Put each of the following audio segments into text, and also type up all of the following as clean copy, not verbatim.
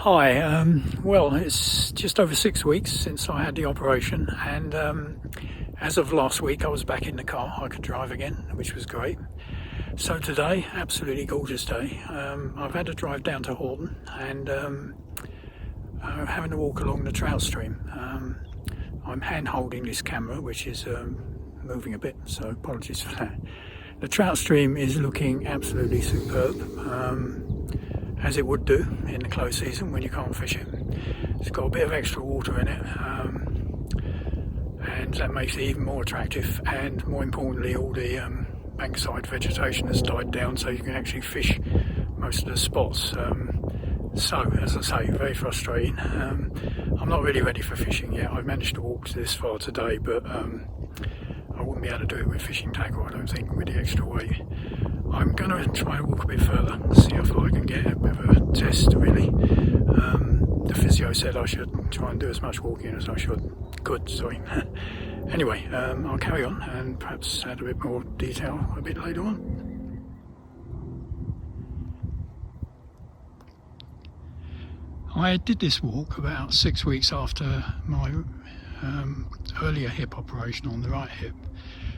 Hi, well, it's just over 6 weeks since I had the operation, and as of last week, I was back in the car. I could drive again, which was great. So today, absolutely gorgeous day. I've had to drive down to Houghton and having to walk along the Trout stream. I'm hand holding this camera, which is moving a bit, so apologies for that. The Trout stream is looking absolutely superb. As it would do in the close season when you can't fish it. It's got a bit of extra water in it, and that makes it even more attractive, and more importantly all the bankside vegetation has died down, so you can actually fish most of the spots. So as I say, very frustrating. I'm not really ready for fishing yet. I've managed to walk this far today, but I wouldn't be able to do it with fishing tackle, I don't think, with the extra weight. I'm going to try and walk a bit further, see how far I can get, a bit of a test really. The physio said I should try and do as much walking as I could. Anyway, I'll carry on and perhaps add a bit more detail a bit later on. I did this walk about 6 weeks after my earlier hip operation on the right hip.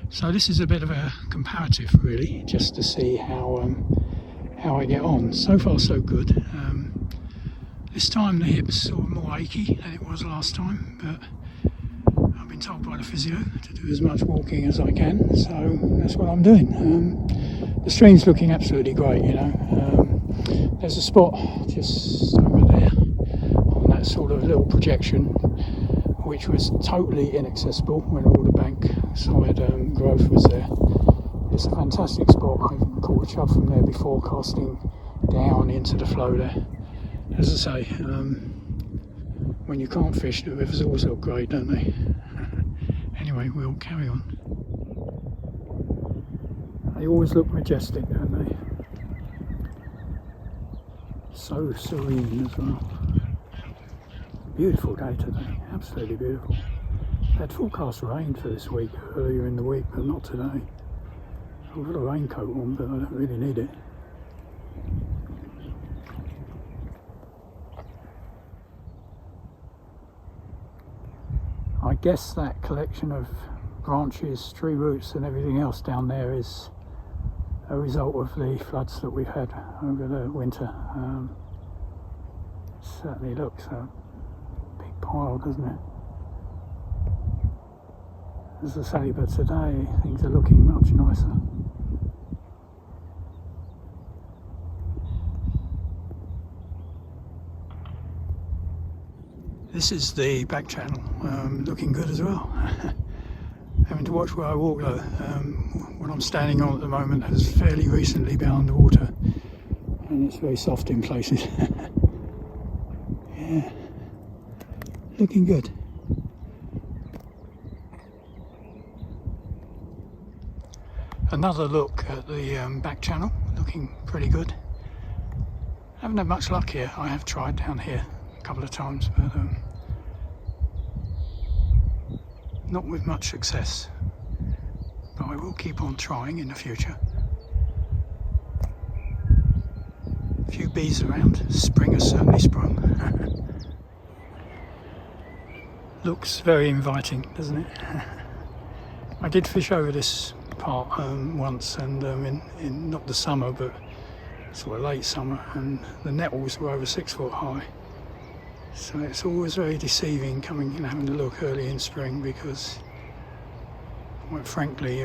So this is a bit of a comparative really, just to see how I get on. So far so good. This time the hip's sort of more achy than it was last time, but I've been told by the physio to do as much walking as I can, so that's what I'm doing. The stream's looking absolutely great, you know. There's a spot just over there on that sort of little projection, which was totally inaccessible when all the bankside growth was there. It's a fantastic spot. I've caught a chub from there before, casting down into the flow there. As I say, when you can't fish, the rivers always look great, don't they? Anyway, we'll carry on. They always look majestic, don't they? So serene as well. Beautiful day today, absolutely beautiful. They had forecast rain for this week, earlier in the week, but not today. I've got a raincoat on, but I don't really need it. I guess that collection of branches, tree roots and everything else down there is a result of the floods that we've had over the winter. It certainly looks a big pile, doesn't it? As I say, but today things are looking much nicer. This is the back channel, looking good as well. Having to watch where I walk though. What I'm standing on at the moment has fairly recently been underwater, and it's very soft in places. Yeah, looking good. Another look at the back channel, looking pretty good. Haven't had much luck here. I have tried down here a couple of times, but not with much success. But I will keep on trying in the future. A few bees around. Spring has certainly sprung. Looks very inviting, doesn't it? I did fish over this part once, and in not the summer but sort of late summer, and the nettles were over 6 foot high, so it's always very deceiving coming and having to look early in spring, because quite frankly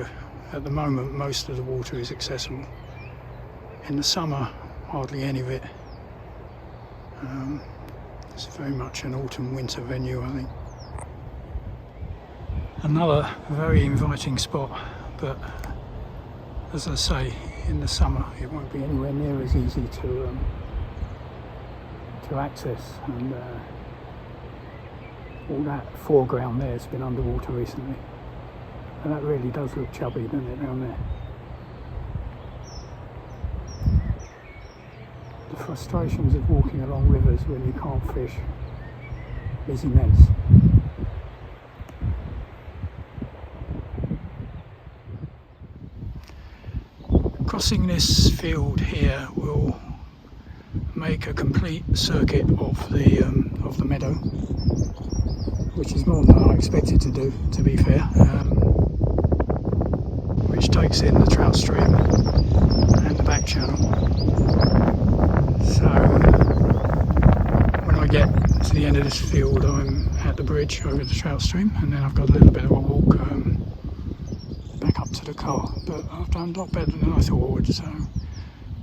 at the moment most of the water is accessible. In the summer hardly any of it. It's very much an autumn winter venue, I think. Another very inviting spot, but as I say, in the summer it won't be anywhere near as easy to access, and all that foreground there has been underwater recently, and that really does look chubby, doesn't it, down there? The frustrations of walking along rivers when you can't fish is immense. Crossing this field here will make a complete circuit of the meadow, which is more than I expected to do, to be fair, which takes in the trout stream and the back channel. So when I get to the end of this field, I'm at the bridge over the trout stream, and then I've got a little bit of a walk back up to the car. But I've done a lot better than I thought I would, so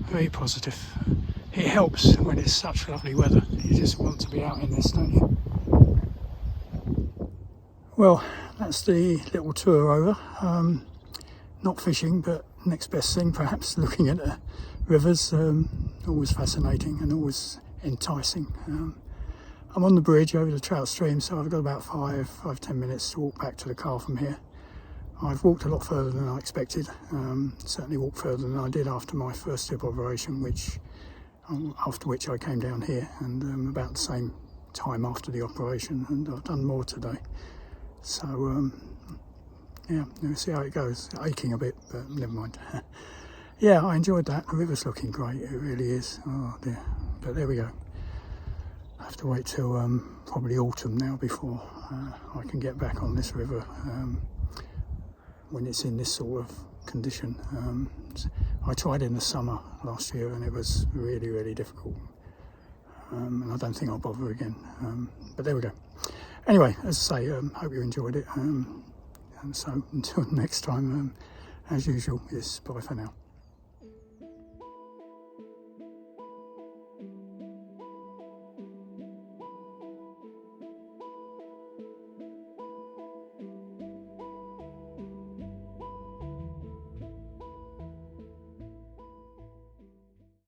very positive. It helps when it's such lovely weather. You just want to be out in this, don't you? Well, that's the little tour over. Not fishing, but next best thing perhaps, looking at the rivers. Always fascinating and always enticing. I'm on the bridge over the trout stream, so I've got about 5-10 minutes to walk back to the car from here. I've walked a lot further than I expected, certainly walked further than I did after my first hip operation, after which I came down here, and about the same time after the operation, and I've done more today. So yeah, we'll see how it goes. Aching a bit, but never mind. Yeah, I enjoyed that. The river's looking great, it really is. Oh dear, but there we go. I have to wait till probably autumn now before I can get back on this river when it's in this sort of condition. I tried in the summer last year and it was really, really difficult. And I don't think I'll bother again. But there we go. Anyway, as I say, hope you enjoyed it. And so until next time, as usual, it's bye for now.